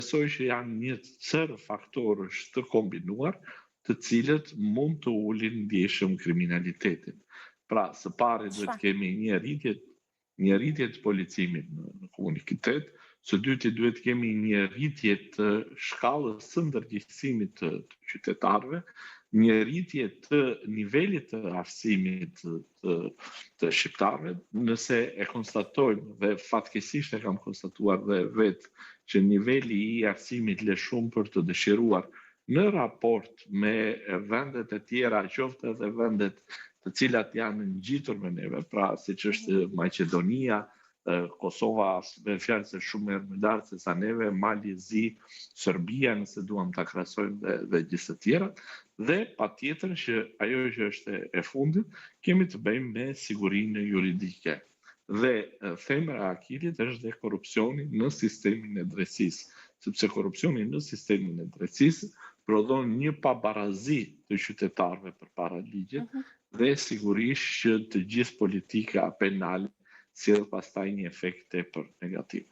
besoj që janë një cërë faktorësh të kombinuar, të cilët mund të ulin ndjeshëm kriminalitetin. Pra, së pari duhet kemi një rritje të policimit në komunitet, së dyti duhet kemi një rritje të shkallës së ndërgjegjësimit të qytetarëve, një rritje të nivelit të arsimit të shqiptarëve, nëse e konstatojmë dhe fatkeqësisht e kam konstatuar dhe vetë që niveli i arsimit lë shumë për të dëshiruar në raport me vendet e tjera, qoftë edhe vendet të cilat janë ngjitur me neve, pra siç është Maqedonia, Kosova, me fjalë se shumë më lartë se sa neve, Mali Zi, Serbia, nëse duam ta krahasojmë dhe gjithë të tjerat, dhe patjetër që ajo që është e fundit, kemi të bëjmë me sigurinë juridike. Dhe themra e akilit është dhe korrupsioni në sistemin e drejtësisë, sepse korrupsioni në sistemin e drejtësisë prodhon një pabarazi të qytetarëve përpara ligjit dhe sigurisht që të gjithë politika penale sjell pastaj një efekt tepër negativ.